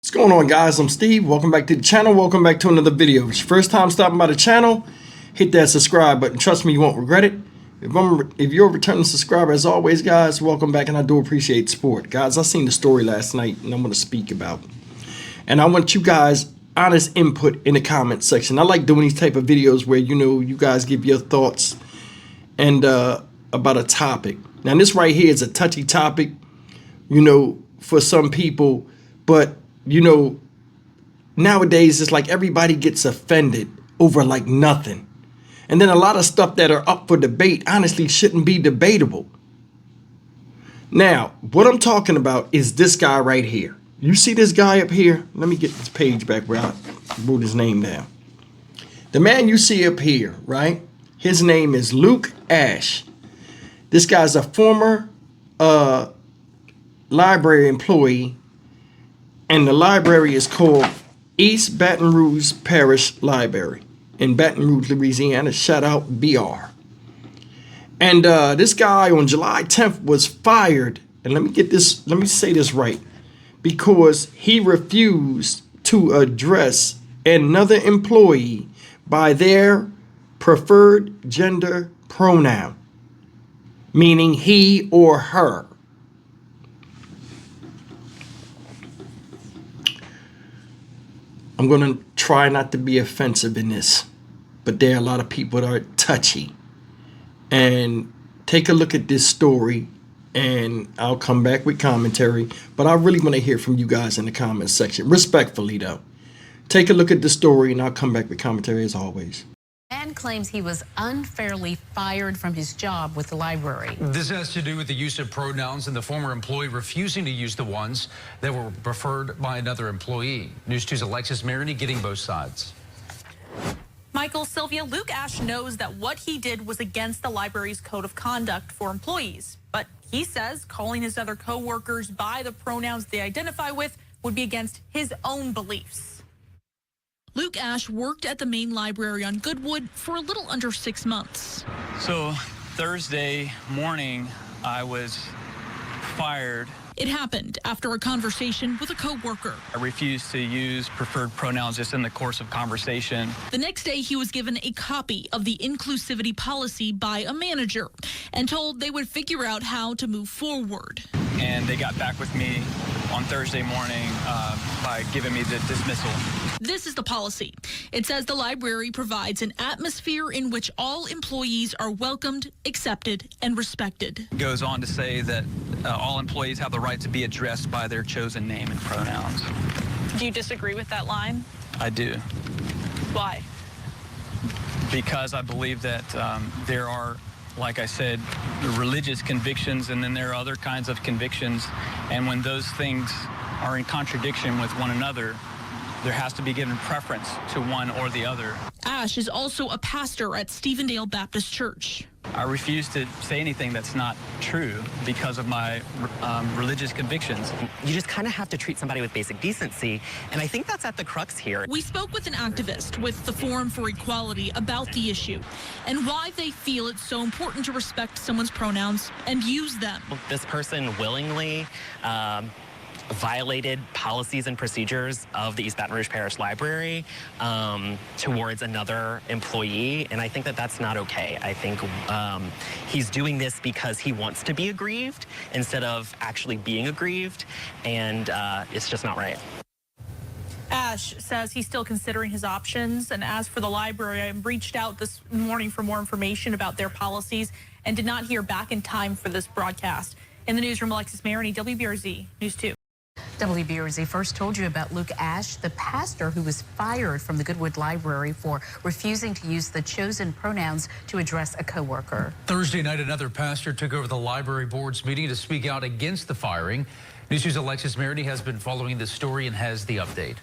What's going on, guys? I'm Steve. Welcome back to the channel. Welcome back to another video. If it's your first time stopping by the channel, hit that subscribe button. Trust me, you won't regret it. If you're a returning subscriber, as always, guys, welcome back, and I do appreciate support. Guys, I seen the story last night, and I'm going to speak about it. And I want you guys honest input in the comment section. I like doing these type of videos where, you guys give your thoughts and about a topic. Now, this right here is a touchy topic, for some people, but nowadays it's like everybody gets offended over like nothing. And then a lot of stuff that are up for debate honestly shouldn't be debatable. Now, what I'm talking about is this guy right here. You see this guy up here? Let me get this page back where I wrote his name down. The man you see up here, right? His name is Luke Ash. This guy's a former library employee, and the library is called East Baton Rouge Parish Library in Baton Rouge, Louisiana. Shout out BR. And this guy on July 10th was fired. And let me say this right, because he refused to address another employee by their preferred gender pronoun, meaning he or her. I'm going to try not to be offensive in this, but there are a lot of people that are touchy. And take a look at this story, and I'll come back with commentary. But I really want to hear from you guys in the comment section. Respectfully, though. Take a look at the story, and I'll come back with commentary as always. And claims he was unfairly fired from his job with the library. This has to do with the use of pronouns and the former employee refusing to use the ones that were preferred by another employee. News 2's Alexis Maroney getting both sides. Michael, Sylvia, Luke Ash knows that what he did was against the library's code of conduct for employees. But he says calling his other co-workers by the pronouns they identify with would be against his own beliefs. Luke Ash worked at the main library on Goodwood for a little under 6 months. So Thursday morning, I was fired. It happened after a conversation with a co-worker. I refused to use preferred pronouns just in the course of conversation. The next day, he was given a copy of the inclusivity policy by a manager and told they would figure out how to move forward. And they got back with me on Thursday morning by giving me the dismissal. This is the policy. It says the library provides an atmosphere in which all employees are welcomed, accepted, and respected. It goes on to say that all employees have the right to be addressed by their chosen name and pronouns. Do you disagree with that line? I do. Why? Because I believe that there are, like I said, religious convictions, and then there are other kinds of convictions. And when those things are in contradiction with one another, there has to be given preference to one or the other. Ash is also a pastor at Stevendale Baptist Church. I refuse to say anything that's not true because of my religious convictions. You just kind of have to treat somebody with basic decency, and I think that's at the crux here. We spoke with an activist with the Forum for Equality about the issue and why they feel it's so important to respect someone's pronouns and use them. This person willingly violated policies and procedures of the East Baton Rouge Parish Library towards another employee, and I think that that's not okay. I think he's doing this because he wants to be aggrieved instead of actually being aggrieved, and it's just not right. Ash says he's still considering his options. And as for the library, I reached out this morning for more information about their policies and did not hear back in time for this broadcast. In the newsroom, Alexis Maroney, WBRZ News 2. WBRZ first told you about Luke Ash, the pastor who was fired from the Goodwood Library for refusing to use the chosen pronouns to address a coworker. Thursday night, another pastor took over the library board's meeting to speak out against the firing. News 2's Alexis Maroney has been following this story and has the update.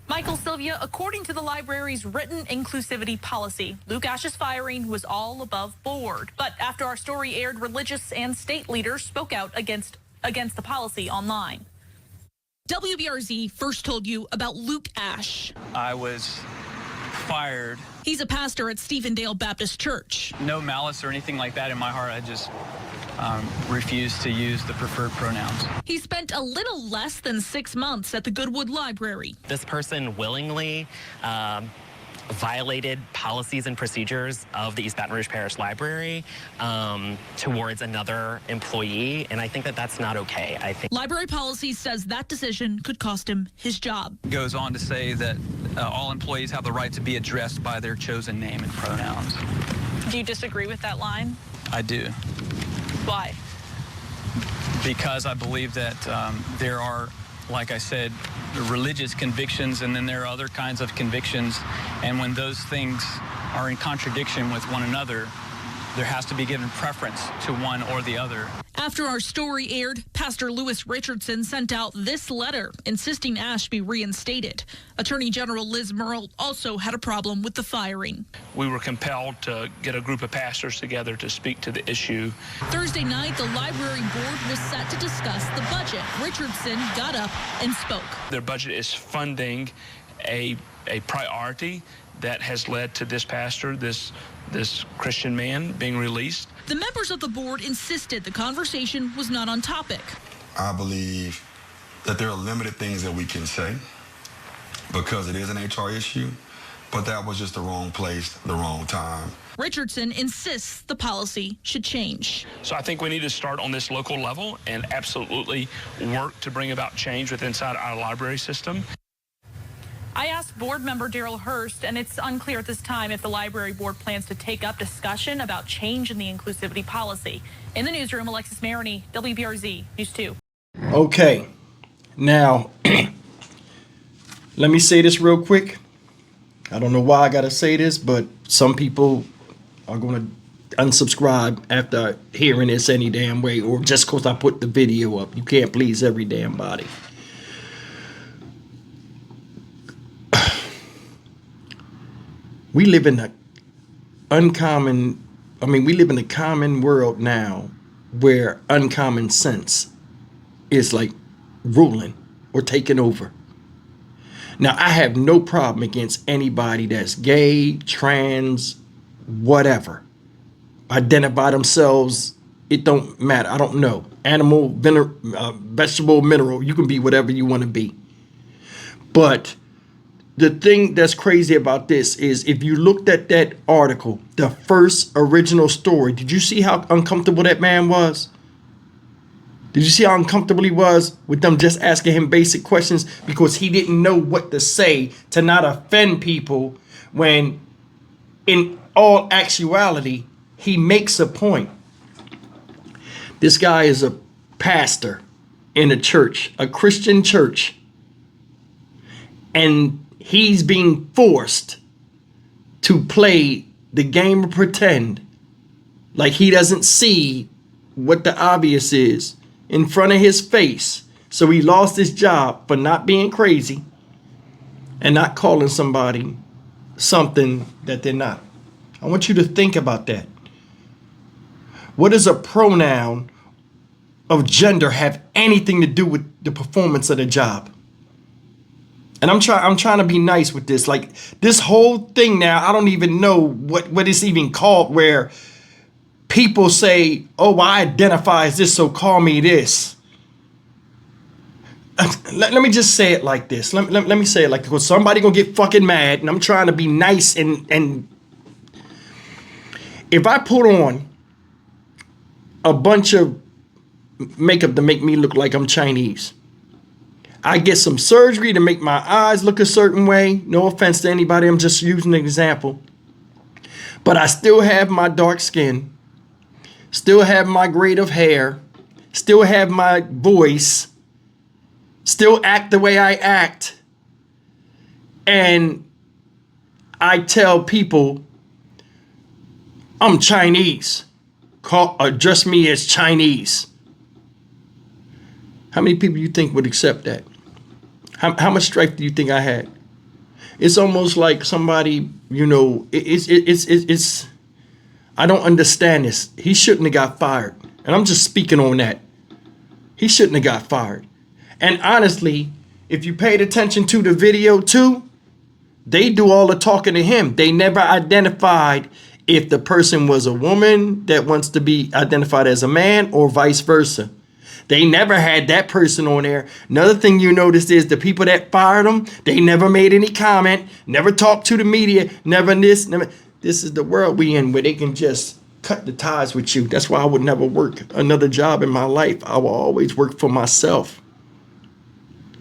Michael, Sylvia, according to the library's written inclusivity policy, Luke Ash's firing was all above board. But after our story aired, religious and state leaders spoke out against the policy online. WBRZ first told you about Luke Ash. I was fired. He's a pastor at Stevendale Baptist Church. No malice or anything like that in my heart. I just refuse to use the preferred pronouns. He spent a little less than 6 months at the Goodwood Library. This person willingly violated policies and procedures of the East Baton Rouge Parish Library towards another employee, and I think that that's not okay. I think Library policy says that decision could cost him his job. Goes on to say that all employees have the right to be addressed by their chosen name and pronouns. Do you disagree with that line? I do. Why? Because I believe that there are, like I said, religious convictions, and then there are other kinds of convictions. And when those things are in contradiction with one another, there has to be given preference to one or the other. After our story aired, Pastor Lewis Richardson sent out this letter insisting Ash be reinstated. Attorney General Liz Murrell also had a problem with the firing. We were compelled to get a group of pastors together to speak to the issue. Thursday night, the library board was set to discuss the budget. Richardson got up and spoke. Their budget is funding a priority that has led to this pastor, this Christian man, being released. The members of the board insisted the conversation was not on topic. I believe that there are limited things that we can say because it is an HR issue, but that was just the wrong place, the wrong time. Richardson insists the policy should change. So I think we need to start on this local level and absolutely work to bring about change within inside our library system. I asked board member Daryl Hurst, and it's unclear at this time if the library board plans to take up discussion about change in the inclusivity policy. In the newsroom, Alexis Maroney, WBRZ News 2. Okay, now let me say this real quick. I don't know why I gotta say this, but some people are gonna unsubscribe after hearing this any damn way, or just cause I put the video up. You can't please every damn body. We live in a common world now where uncommon sense is like ruling or taking over. Now, I have no problem against anybody that's gay, trans, whatever. Identify themselves, it don't matter. I don't know. Animal, vegetable, mineral, you can be whatever you want to be. But the thing that's crazy about this is if you looked at that article, the first original story, did you see how uncomfortable that man was? Did you see how uncomfortable he was with them just asking him basic questions because he didn't know what to say to not offend people, when in all actuality, he makes a point. This guy is a pastor in a church, a Christian church, and he's being forced to play the game of pretend like he doesn't see what the obvious is in front of his face. So he lost his job for not being crazy and not calling somebody something that they're not. I want you to think about that. What does a pronoun of gender have anything to do with the performance of the job? And I'm trying to be nice with this. Like, this whole thing now, I don't even know what it's even called, where people say, oh, I identify as this, so call me this. Let me just say it like this. Let me say it like this, because somebody gonna get fucking mad, and I'm trying to be nice. And if I put on a bunch of makeup to make me look like I'm Chinese, I get some surgery to make my eyes look a certain way. No offense to anybody, I'm just using an example. But I still have my dark skin, still have my grade of hair, still have my voice, still act the way I act. And I tell people I'm Chinese. Address me as Chinese. How many people you think would accept that? How much strife do you think I had? It's almost like somebody, you know, it's I don't understand this. He shouldn't have got fired. And I'm just speaking on that. He shouldn't have got fired. And honestly, if you paid attention to the video too, they do all the talking to him. They never identified if the person was a woman that wants to be identified as a man or vice versa. They never had that person on there. Another thing you notice is the people that fired them, they never made any comment, never talked to the media, never this, never. This is the world we in where they can just cut the ties with you. That's why I would never work another job in my life. I will always work for myself.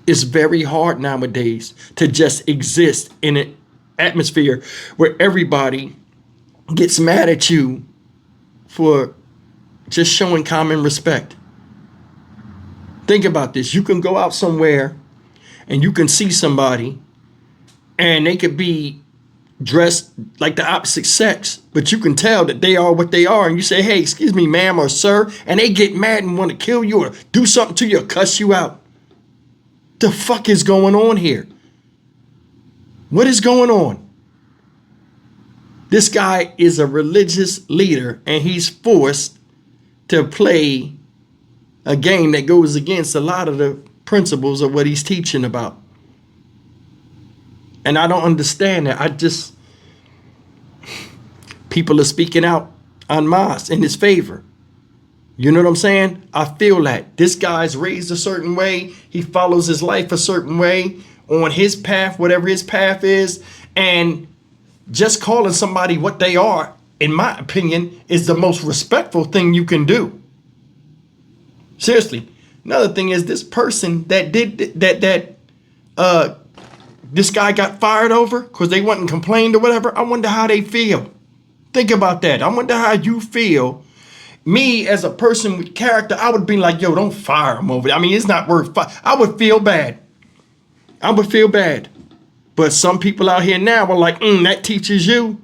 It's very hard nowadays to just exist in an atmosphere where everybody gets mad at you for just showing common respect. Think about this. You can go out somewhere and you can see somebody and they could be dressed like the opposite sex, but you can tell that they are what they are. And you say, hey, excuse me, ma'am or sir, and they get mad and want to kill you or do something to you or cuss you out. The fuck is going on here? What is going on? This guy is a religious leader and he's forced to play a game that goes against a lot of the principles of what he's teaching about. And I don't understand that. People are speaking out en masse in his favor. You know what I'm saying? I feel that. This guy's raised a certain way. He follows his life a certain way on his path, whatever his path is. And just calling somebody what they are, in my opinion, is the most respectful thing you can do. Seriously. Another thing is this person that did this guy got fired over because they went and complained or whatever. I wonder how they feel. Think about that. I wonder how you feel. Me as a person with character, I would be like, yo, don't fire him over there. I mean, it's not worth fire. I would feel bad. I would feel bad. But some people out here now are like, that teaches you.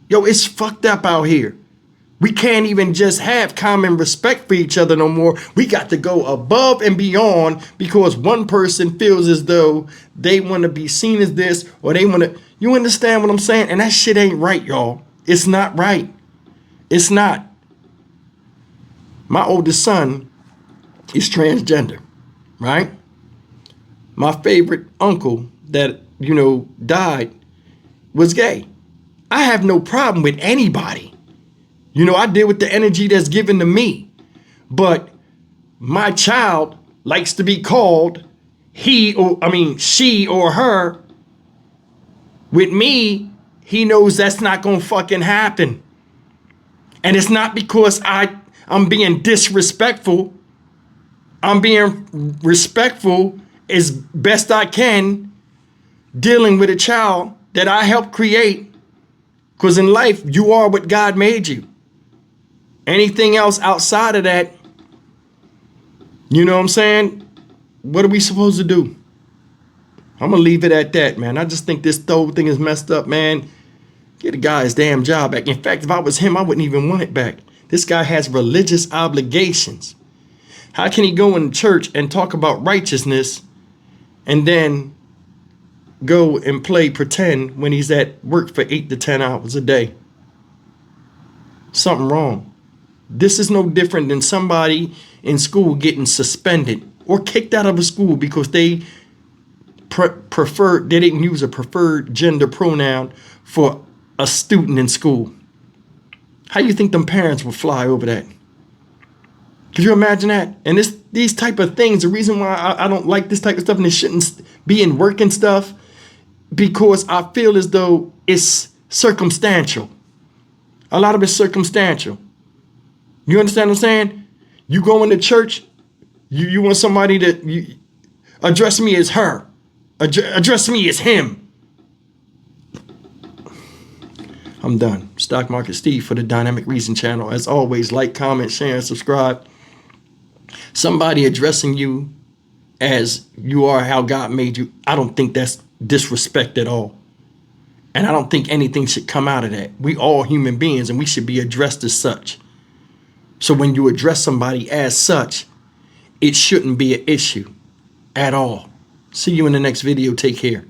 Yo, it's fucked up out here. We can't even just have common respect for each other no more. We got to go above and beyond because one person feels as though they want to be seen as this or they want to. You understand what I'm saying? And that shit ain't right, y'all. It's not right. It's not. My oldest son is transgender, right? My favorite uncle that, died was gay. I have no problem with anybody. I deal with the energy that's given to me. But my child likes to be called she or her. With me, he knows that's not going to fucking happen. And it's not because I'm being disrespectful. I'm being respectful as best I can dealing with a child that I helped create. Because in life, you are what God made you. Anything else outside of that, you know what I'm saying? What are we supposed to do? I'm going to leave it at that, man. I just think this whole thing is messed up, man. Get a guy his damn job back. In fact, if I was him, I wouldn't even want it back. This guy has religious obligations. How can he go in church and talk about righteousness and then go and play pretend when he's at work for 8 to 10 hours a day? Something wrong. This is no different than somebody in school getting suspended or kicked out of a school because they they didn't use a preferred gender pronoun for a student in school. How do you think them parents would fly over that? Could you imagine that? And these type of things, the reason why I don't like this type of stuff and it shouldn't be in work and stuff, because I feel as though it's circumstantial. A lot of it's circumstantial. You understand what I'm saying? You go into church, you want somebody to address me as her, address me as him. I'm done. Stock Market Steve for the Dynamic Reason channel. As always, like, comment, share, and subscribe. Somebody addressing you as you are how God made you, I don't think that's disrespect at all. And I don't think anything should come out of that. We all human beings and we should be addressed as such. So when you address somebody as such, it shouldn't be an issue at all. See you in the next video. Take care.